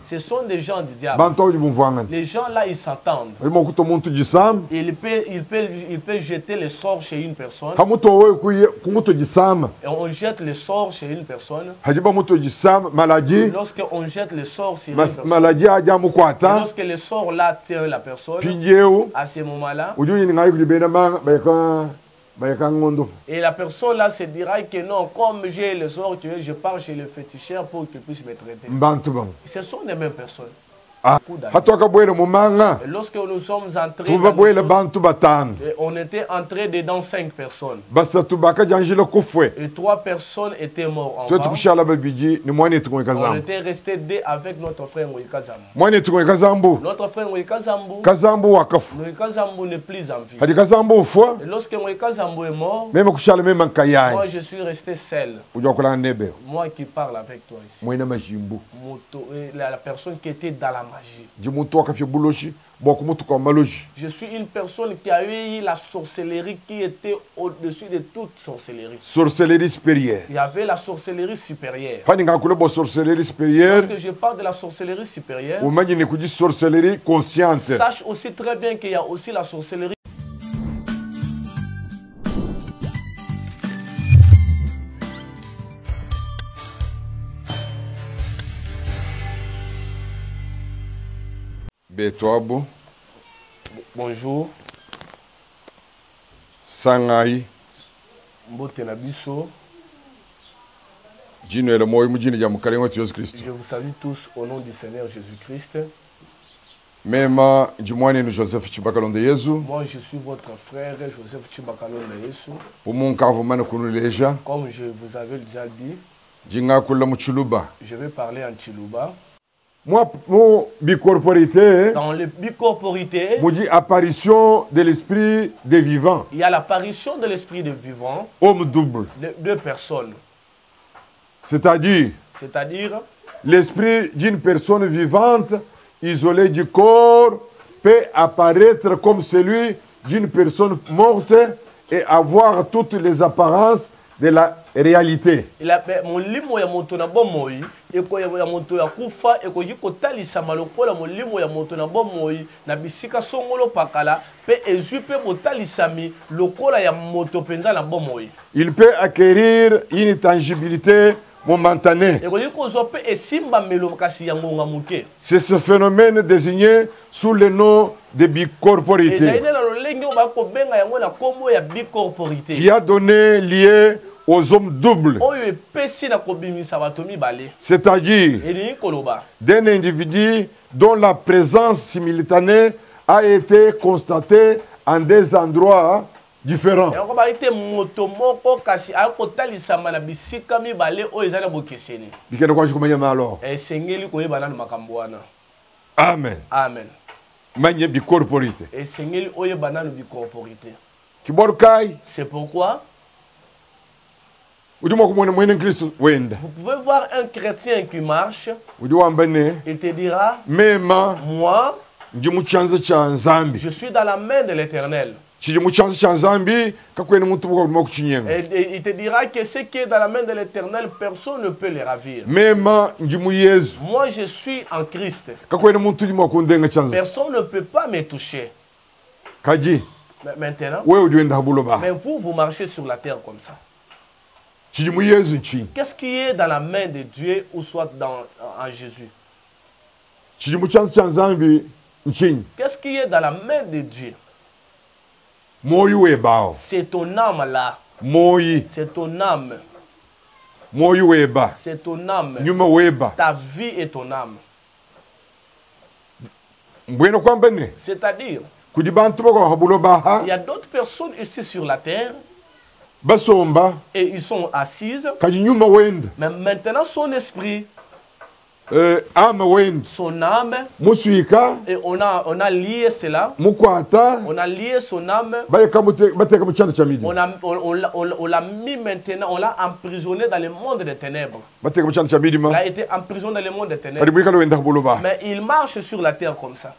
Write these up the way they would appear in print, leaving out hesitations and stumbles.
Ce sont des gens du diable. Les gens là, ils s'entendent. Il peut jeter les sorts chez une personne. Et on jette les sorts chez une personne. Lorsqu'on jette les sorts sur une personne. Lorsque les sorts là tirent la personne, à ce moment-là, et la personne là se dira que non, comme j'ai les sorts, je pars chez le féticheur pour qu'il puisse me traiter. Ce sont les mêmes personnes. Et lorsque nous sommes entrés, on était entrés dedans 5 personnes. Et 3 personnes étaient mortes en bas. On était restés 2 avec notre frère Moïkazambo. Notre frère Moïkazambo n'est plus en vie. Et lorsque Moïkazambo est mort, moi je suis resté seul. Moi qui parle avec toi ici. La personne qui était dans la magie. Je suis une personne qui a eu la sorcellerie qui était au-dessus de toute sorcellerie. Sorcellerie supérieure. Il y avait la sorcellerie supérieure. Lorsque je parle de la sorcellerie supérieure, sorcellerie consciente. Sache aussi très bien qu'il y a aussi la sorcellerie. Betoabo. Bonjour. Sangai. Mbotenabiso. Je vous salue tous au nom du Seigneur Jésus-Christ. Moi, je suis votre frère Joseph Chibakalonde Yesu. Comme je vous avais déjà dit, je vais parler en Chiluba. Moi, bicorporité. Dans le bicorporité, apparition de l'esprit des vivants. Il y a l'apparition de l'esprit des vivants. Homme double. De 2 personnes. C'est-à-dire l'esprit d'une personne vivante, isolée du corps, peut apparaître comme celui d'une personne morte et avoir toutes les apparences de la réalité. Il peut acquérir une tangibilité momentanée. C'est ce phénomène désigné sous le nom de bicorporité qui a donné lieu aux hommes doubles. C'est-à-dire d'un individu dont la présence simultanée a été constatée en des endroits différents. Amen. Amen. C'est pourquoi vous pouvez voir un chrétien qui marche. Il te dira, moi, je suis dans la main de l'Éternel. Et il te dira que ce qui est dans la main de l'Éternel, personne ne peut les ravir. Moi, je suis en Christ. Personne ne peut pas me toucher. Maintenant, mais vous marchez sur la terre comme ça. Qu'est-ce qui est dans la main de Dieu ou soit en Jésus? Qu'est-ce qui est dans la main de Dieu? C'est ton âme là. C'est ton âme. C'est ton âme. Ta vie est ton âme. C'est-à-dire, il y a d'autres personnes ici sur la terre et ils sont assises. Mais maintenant son esprit, son âme, et on a lié cela, on a lié son âme, on l'a mis maintenant, on l'a emprisonné dans le monde des ténèbres. Il a été emprisonné dans le monde des ténèbres. Mais il marche sur la terre comme ça.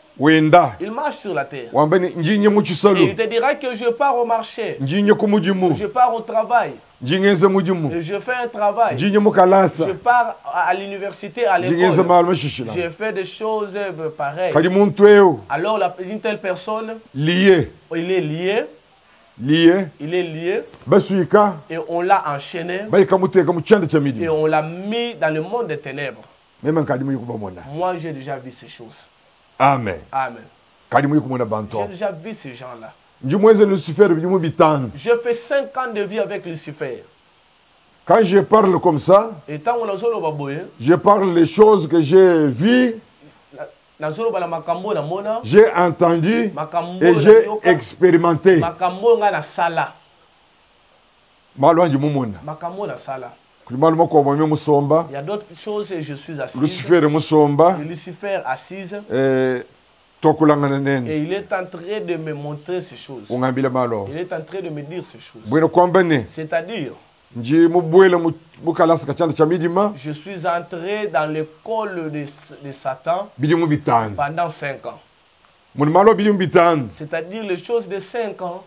Il marche sur la terre. Et il te dira que je pars au marché, je pars au travail. Je fais un travail. Je pars à l'université, à l'école. Je fais des choses pareilles. Alors une telle personne, il est lié. Il est lié. Et on l'a enchaîné. Et on l'a mis dans le monde des ténèbres. Moi, j'ai déjà vu ces choses. Amen. Amen. J'ai déjà vu ces gens-là. Je fais 5 ans de vie avec Lucifer. Quand je parle comme ça, je parle les choses que j'ai vues, j'ai entendu et j'ai expérimenté. Il y a d'autres choses et je suis assis. Lucifer assise. Et il est en train de me montrer ces choses. Il est en train de me dire ces choses. C'est-à-dire, je suis entré dans l'école de Satan pendant 5 ans. C'est-à-dire les choses de 5 ans,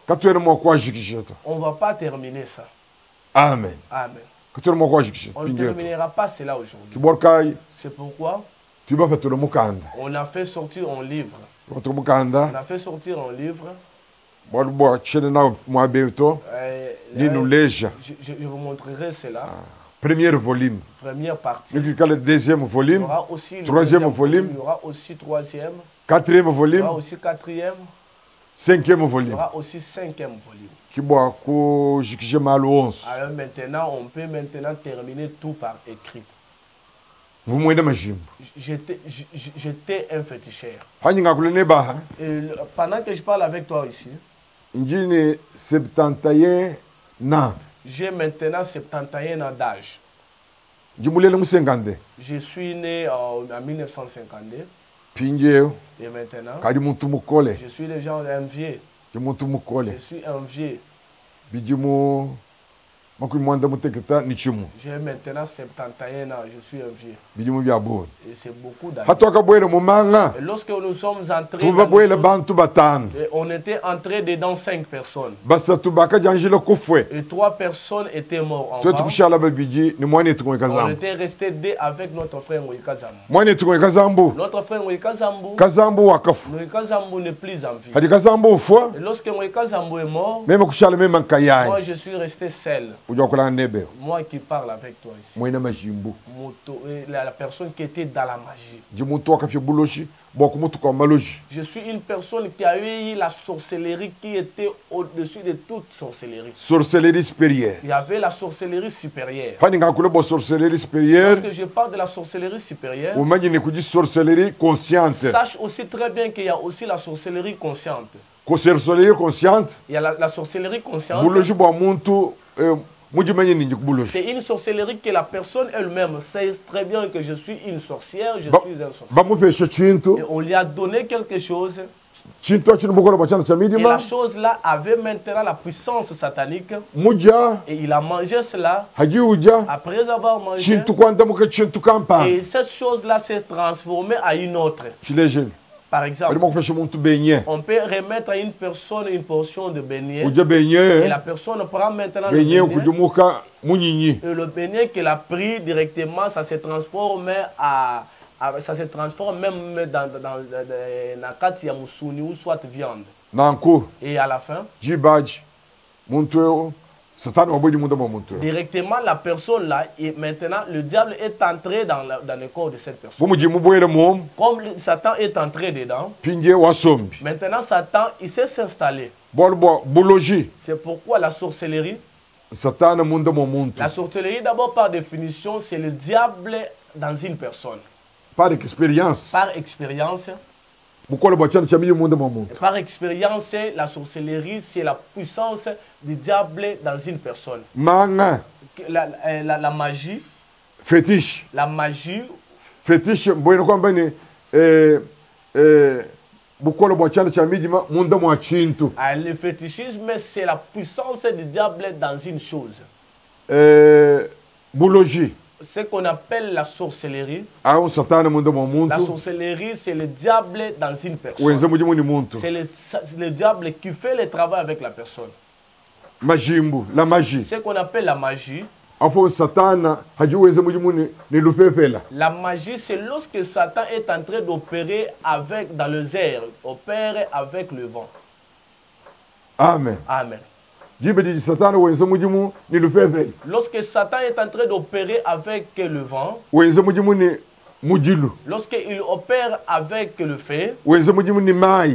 on ne va pas terminer ça. Amen. Amen. On ne terminera pas cela aujourd'hui. C'est pourquoi on a fait sortir un livre. On a fait sortir un livre. Je vous montrerai cela. Premier volume. Première partie. Le deuxième volume. Il y aura aussi le troisième volume. Il y aura aussi troisième. Quatrième volume. Il y aura aussi quatrième. Cinquième volume. Il y aura aussi cinquième volume. Alors maintenant, on peut maintenant terminer tout par écrit. J'étais un féticheur. Pendant que je parle avec toi ici, j'ai maintenant 71 ans d'âge. Je suis né en 1952. Et maintenant, je suis déjà un vieux. Je suis un vieux. J'ai maintenant 71 ans, je suis un vieux. Et c'est beaucoup d'années. Et lorsque nous sommes entrés, on était entrés dedans 5 personnes. Et 3 personnes étaient mortes en bas. On était restés 2 avec notre frère Moïkazambu. Notre frère Moïkazambu n'est plus en vie. Et lorsque Moïkazambu est mort, moi je suis resté seul. Moi qui parle avec toi ici. La personne qui était dans la magie. Je suis une personne qui a eu la sorcellerie qui était au-dessus de toute sorcellerie. Sorcellerie supérieure. Il y avait la sorcellerie supérieure. Lorsque je parle de la sorcellerie supérieure, sorcellerie consciente. Sache aussi très bien qu'il y a aussi la sorcellerie consciente. Sorcellerie consciente. Il y a la sorcellerie consciente. C'est une sorcellerie que la personne elle-même sait très bien que je suis une sorcière, je suis un sorcier. Et on lui a donné quelque chose. Et la chose là avait maintenant la puissance satanique. Et il a mangé cela. Après avoir mangé. Et cette chose là s'est transformée en une autre. Par exemple, on peut remettre à une personne une portion de beignet. Et la personne prend maintenant le beignet. Et le beignet qu'elle a pris directement, ça se transforme ça se transforme même dans la carte ya musuni ou soit viande. Et à la fin, directement la personne là, et maintenant le diable est entré dans le corps de cette personne. Comme Satan est entré dedans, maintenant Satan il s'est installé. C'est pourquoi la sorcellerie, la sorcellerie d'abord par définition c'est le diable dans une personne. Par expérience. Par expérience. Par expérience, la sorcellerie, c'est la puissance du diable dans une personne. La magie. Fétiche. La magie. Fétiche. Le fétichisme, c'est la puissance du diable dans une chose. Boulogie. Ce qu'on appelle la sorcellerie. La sorcellerie, c'est le diable dans une personne. C'est le diable qui fait le travail avec la personne. Majimbu, la magie. Ce qu'on appelle la magie. La magie, c'est lorsque Satan est en train d'opérer dans les airs, opère avec le vent. Amen. Amen. Lorsque Satan est en train d'opérer avec le vent, lorsqu'il opère avec le feu,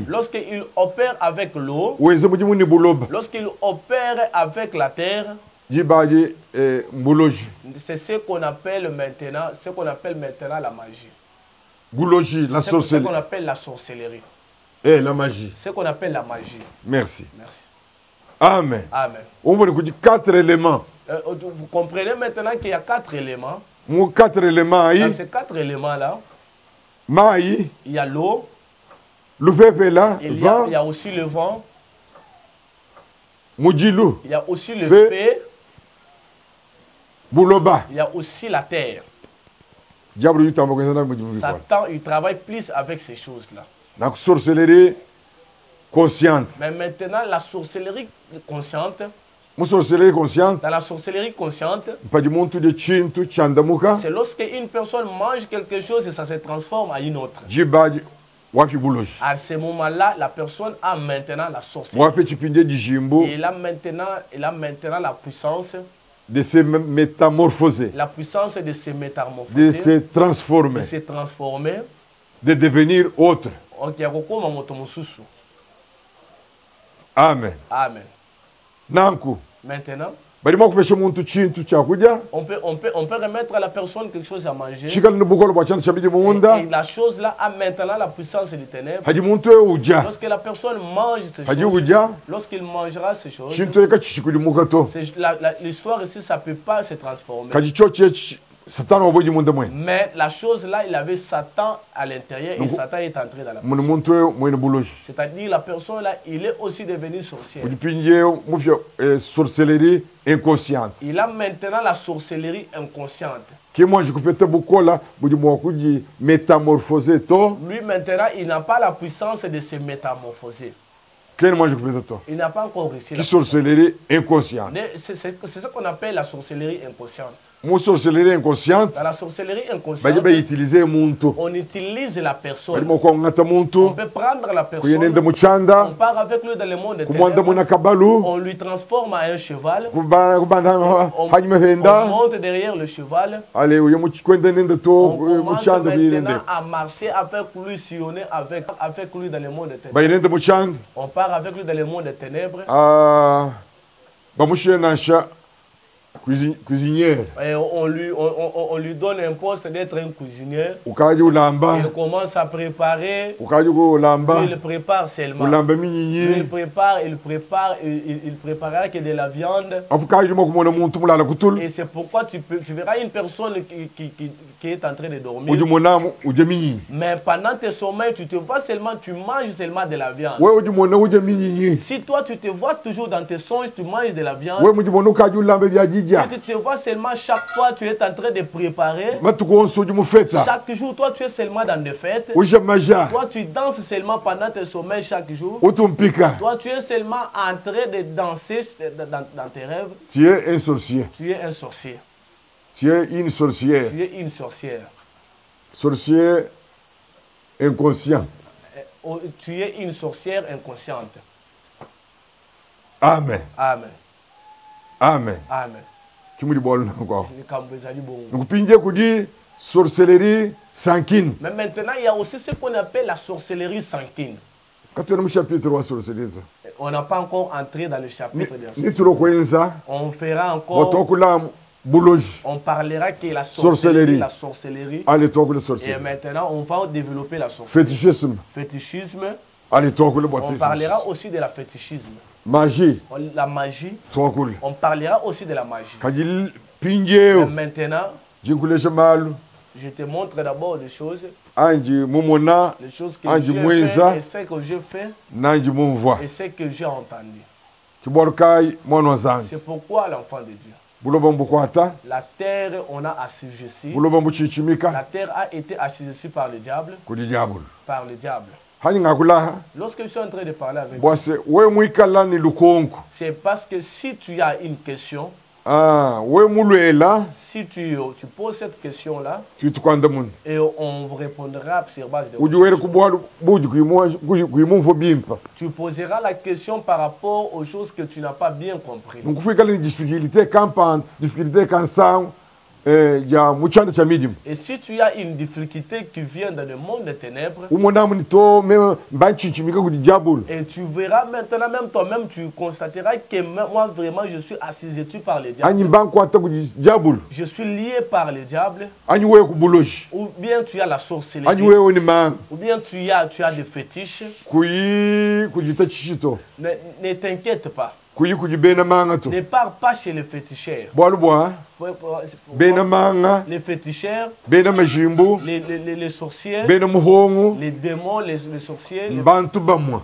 lorsqu'il opère avec l'eau, lorsqu'il opère avec la terre, c'est ce qu'on appelle maintenant la magie. La sorcellerie. C'est ce qu'on appelle la sorcellerie. Et la magie. Ce qu'on appelle la magie. Merci. Merci. Amen. Amen. On va dire 4 éléments. Vous comprenez maintenant qu'il y a 4 éléments. 4 éléments. Dans ces 4 éléments-là, il y a l'eau. Il y a aussi le vent. Il y a aussi le feu. Il y a aussi la terre. Satan, il travaille plus avec ces choses-là. La sorcellerie consciente. Mais maintenant, la sorcellerie consciente. Dans la sorcellerie consciente, c'est lorsque une personne mange quelque chose et ça se transforme en une autre. À ce moment-là, la personne a maintenant la sorcellerie. Et il a maintenant la puissance de se métamorphoser. La puissance de se métamorphoser. De se transformer. De se transformer. De devenir autre. Amen. Amen. Nanku. Maintenant, on peut remettre à la personne quelque chose à manger. Et la chose là a maintenant la puissance des ténèbres. Lorsque la personne mange ces choses, lorsqu'il mangera ces choses, l'histoire ici, ça ne peut pas se transformer. Mais la chose là, il avait Satan à l'intérieur et Satan est entré dans la personne. C'est-à-dire la personne là, il est aussi devenu sorcier. Sorcellerie inconsciente. Il a maintenant la sorcellerie inconsciente. Lui maintenant, il n'a pas la puissance de se métamorphoser. Il n'a pas encore réussi. La sorcellerie inconsciente. C'est ce qu'on appelle la sorcellerie inconsciente. Dans la sorcellerie inconsciente, on utilise la personne. On peut prendre la personne, on part avec lui dans le monde des ténèbres, on lui transforme en un cheval, on monte derrière le cheval, on commence maintenant à marcher avec lui, sillonner avec lui dans le monde des ténèbres. On part avec lui dans le monde des ténèbres. Cuisinière. Et on lui donne un poste d'être un cuisinier. Il commence à préparer. Il prépare seulement. Il préparera que de la viande. Et c'est pourquoi tu verras une personne qui est en train de dormir. Mais pendant tes sommeils, tu te vois seulement, tu manges seulement de la viande. Si toi tu te vois toujours dans tes songes, tu manges de la viande. Si tu te vois seulement chaque fois, tu es en train de préparer. Chaque jour, toi, tu es seulement dans des fêtes. Toi, tu danses seulement pendant tes sommeils chaque jour. Toi, tu es seulement en train de danser dans tes rêves. Tu es un sorcier. Tu es un sorcier. Tu es une sorcière. Tu es une sorcière. Sorcière inconscient. Tu es une sorcière inconsciente. Amen. Amen. Amen. Amen. Sorcellerie sanguine. Mais maintenant, il y a aussi ce qu'on appelle la sorcellerie sanguine. On n'a pas encore entré dans le chapitre de la sorcellerie. On fera encore. On parlera que la sorcellerie. Et maintenant, on va développer la sorcellerie. Fétichisme. On parlera aussi de la fétichisme. Magie. La magie. On parlera aussi de la magie. Et maintenant, je te montre d'abord des choses. Les choses que j'ai fait et ce que j'ai fait et ce que j'ai entendu. C'est pourquoi l'enfant de Dieu. La terre, on a assujetti. La terre a été assujettie par le diable. Par le diable. Lorsque je suis en train de parler avec toi, c'est parce que si tu as une question, si tu poses cette question-là, et on vous répondra sur base de tu poseras la question par rapport aux choses que tu n'as pas bien compris. Et si tu as une difficulté qui vient dans le monde des ténèbres, et tu verras maintenant, même toi-même, tu constateras que moi vraiment je suis assujetti par le diable. Je suis lié par le diable. Ou bien tu as la sorcellerie. Ou bien tu as des fétiches. Ne t'inquiète pas. Ne pars pas chez les féticheurs. Les féticheurs, les sorciers, les démons, les sorciers,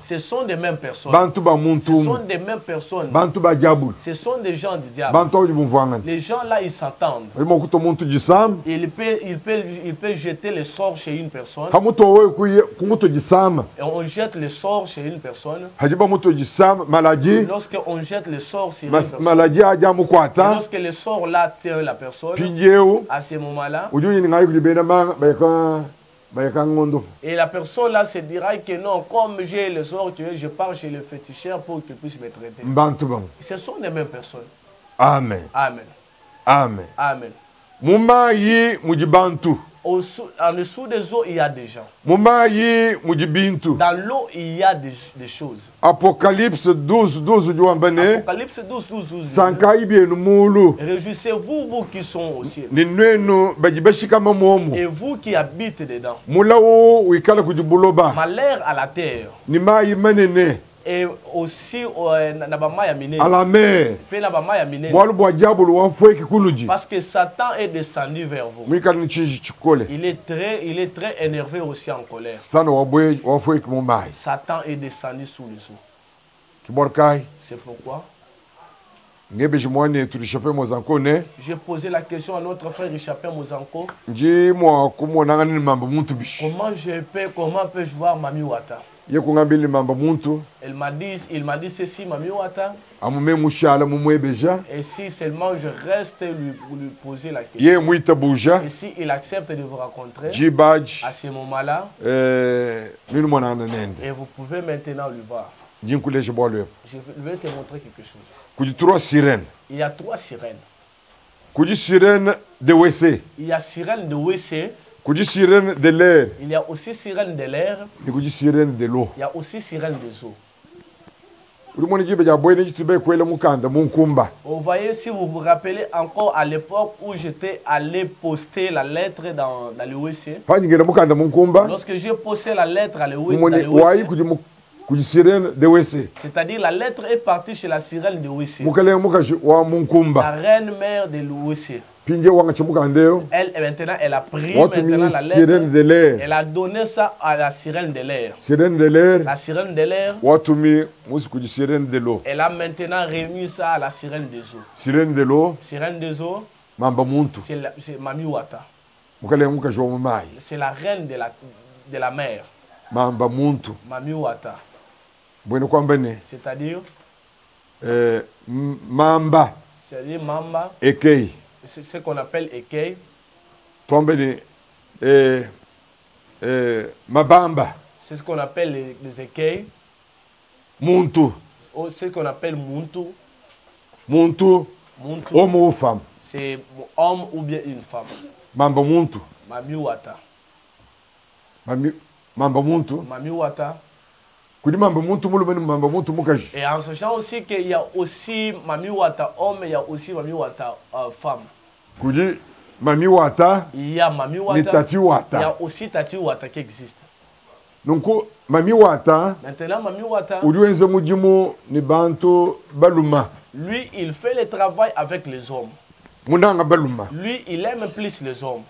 ce sont des mêmes personnes. Ce sont des mêmes personnes. Ce sont des gens du diable. Les gens là, ils s'entendent. Il peut jeter les sorts chez une personne. Et on jette les sorts chez une personne. Lorsqu'on jette les sorts sur une personne. Lorsque les sorts là tirent la personne, à ce moment-là, et la personne là se dira que non, comme j'ai le sort, je pars chez le féticheur pour qu'il puisse me traiter. Ce sont les mêmes personnes. Amen. Amen. Amen. Amen. En dessous des eaux, il y a des gens. Dans l'eau, il y a des choses. Apocalypse 12, 12. Apocalypse 12, 12. Réjouissez-vous, vous qui sont au ciel. Et vous qui habitez dedans. Malheur à la terre. Et aussi à la mer. Parce que Satan est descendu vers vous. Il est très énervé aussi en colère. Satan est descendu sous les eaux. C'est pourquoi j'ai posé la question à notre frère Richapin Mozanko. Comment peux-je voir Mami Wata? Il m'a dit ceci, Mami Wata. Et si seulement je reste lui poser la question. Et si il accepte de vous rencontrer, à ce moment-là, et vous pouvez maintenant lui voir. Je vais te montrer quelque chose. Il y a 3 sirènes. Il y a sirène de WC. Il y a aussi sirène de l'air. Il y a aussi sirène des eaux. Vous voyez, si vous vous rappelez encore à l'époque où j'étais allé poster la lettre dans le WC. Lorsque j'ai posté la lettre à le WC. C'est-à-dire la lettre est partie chez la sirène de WC. La reine mère de l'OWC. Elle, maintenant, elle a pris maintenant la lettre. Elle a donné ça à la sirène de l'air. La sirène de l'air. Elle a maintenant remis ça à la sirène des eaux. Sirène des eaux. C'est Mami Wata. C'est la reine de la mer. Mami Wata. C'est-à-dire Mamba. C'est-à-dire Mamba. Ekei. C'est ce qu'on appelle Ekei. Mabamba. C'est ce qu'on appelle les Ekei. Muntu. C'est ce qu'on appelle Muntu. Muntu. Homme ou femme. C'est homme ou bien une femme. Mamba Muntu. Mami Wata. Mamba Muntu. Mami Wata. Et en sachant aussi qu'il y a aussi Mami Wata homme, il y a aussi Mami Wata femme. Mami Wata. Il y a Mami Wata. Il y a aussi Tati Wata qui existe. Donc Mami Wata. Maintenant Mami Wata. Lui, il fait le travail avec les hommes. Lui, il aime plus les hommes.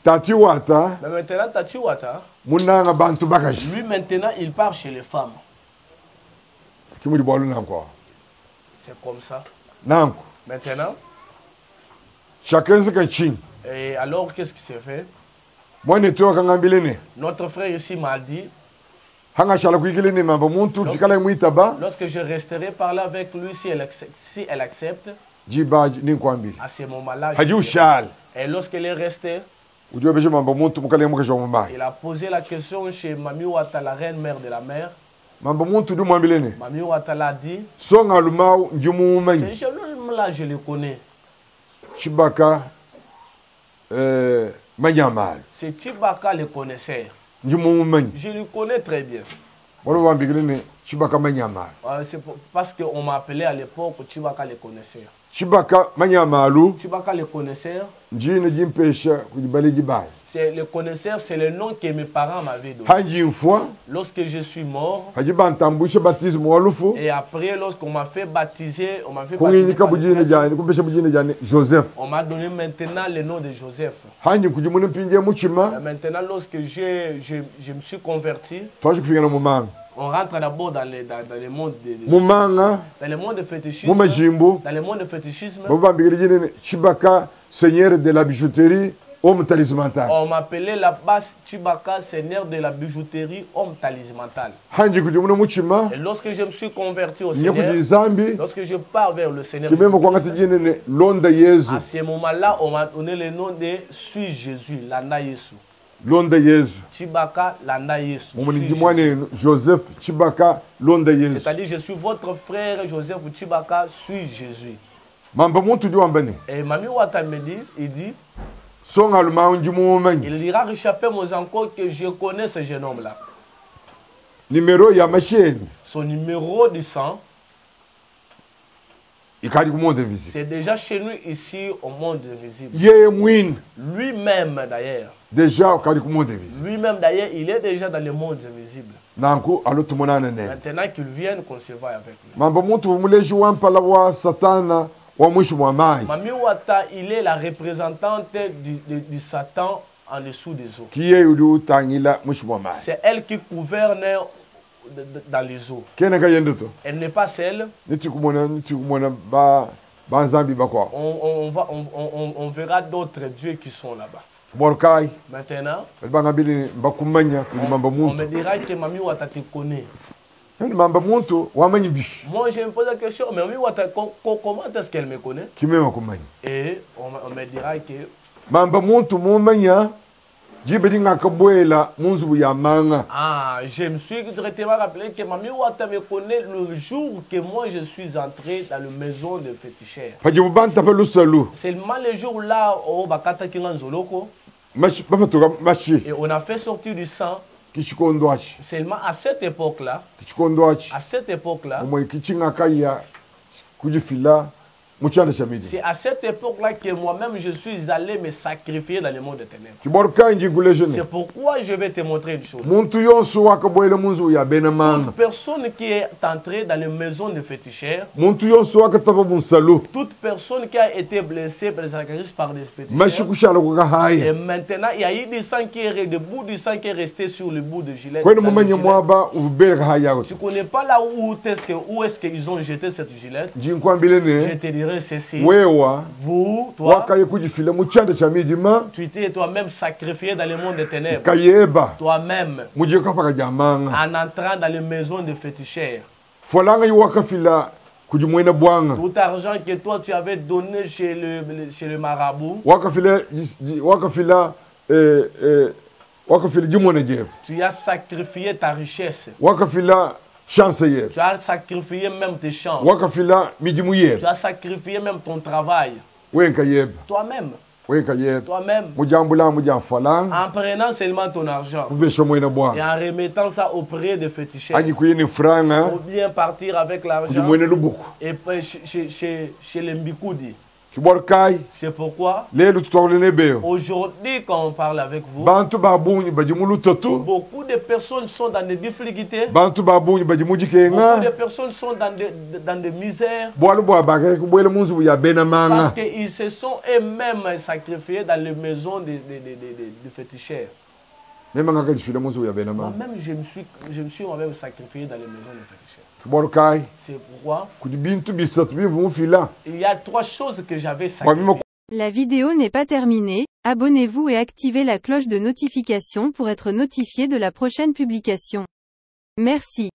Tati Wata. Mais maintenant Tati Wata. Lui maintenant il part chez les femmes. C'est comme ça. Maintenant. Chacun se continue. Et alors qu'est-ce qui s'est fait? Notre frère ici m'a dit, lorsque je resterai parler avec lui, si elle accepte, à ce moment-là, et lorsqu'elle est restée, il a posé la question chez Mami Ouatta, la reine mère de la mer. Mami Ouatta l'a dit, ces jeunes-là, je les connais. C'est Chibaka le connaisseur. Je le connais très bien. C'est parce qu'on m'a appelé à l'époque Chibaka le connaisseur. Chibaka le connaisseur. C'est le connaisseur, c'est le nom que mes parents m'avaient donné. Lorsque je suis mort, et après, lorsqu'on m'a fait baptiser, on m'a donné maintenant le nom de Joseph. Maintenant, lorsque je me suis converti, on rentre d'abord dans le monde de fétichisme. Dans le monde de fétichisme. Chibaka, seigneur de la bijouterie, homme talismantal. On m'appelait là-bas Chibaka, seigneur de la bijouterie, homme talismantal. Et lorsque je me suis converti au Seigneur, lorsque je pars vers le Seigneur, à ce moment-là, on m'a donné le nom de Suis Jésus, Landa Yesu. Londa Yesu. Chibaka Landa Yesu. Joseph Chibaka Londa Yesu. C'est-à-dire, je suis votre frère Joseph Chibaka, suis Jésus. Et Mami Ouatta me dit, il dit, il ira réchapper mon encore que je connais ce jeune homme-là. Son numéro du sang, c'est déjà chez nous ici au monde invisible. Lui-même d'ailleurs. Lui-même d'ailleurs, il est déjà dans le monde invisible. Maintenant qu'il vienne concevoir avec lui. Mami Ouatta, il est la représentante du Satan en dessous des eaux. C'est elle qui gouverne dans les eaux. Elle n'est pas seule. On verra d'autres dieux qui sont là-bas. Maintenant, on me dira que Mami Ouatta te connaît. Moi, je me pose la question, mais Mami Ouatta, comment est-ce qu'elle me connaît? Et on me dira que je me suis directement rappelé que Mami Ouatta me connaît le jour que moi je suis entré dans la maison de fétichère. Seulement le jour là, au Bakata Kinganzoloko, et on a fait sortir du sang. Seulement à cette époque-là, c'est à cette époque-là que moi-même je suis allé me sacrifier dans le monde des ténèbres. C'est pourquoi je vais te montrer une chose. Toute personne qui est entrée dans les maisons de fétichères, toute personne qui a été blessée par des fétichères, et maintenant il y a eu du sang qui est debout, du sang qui est resté sur le bout de gilet. Tu ne connais pas là où est-ce qu'ils ont jeté cette gilet? Je te dirai ceci. Vous, toi, tu t'es toi-même sacrifié dans le monde des ténèbres. Toi-même, en entrant dans les maisons de fétichères. Tout argent que toi tu avais donné chez le marabout, tu as sacrifié ta richesse. Tu as sacrifié même tes chances. Tu as sacrifié même ton travail. Toi-même. Toi-même. En prenant seulement ton argent. Et en remettant ça auprès des féticheurs. Pour bien partir avec l'argent. Et chez les Mbikoudi. C'est pourquoi aujourd'hui quand on parle avec vous, beaucoup de personnes sont dans des difficultés, beaucoup de personnes sont dans des misères, parce qu'ils se sont eux-mêmes sacrifiés dans les maisons des féticheurs. Moi-même je me suis moi-même sacrifié dans les maisons des féticheurs. C'est pourquoi il y a 3 choses que j'avais sacrifiées. La vidéo n'est pas terminée, abonnez-vous et activez la cloche de notification pour être notifié de la prochaine publication. Merci.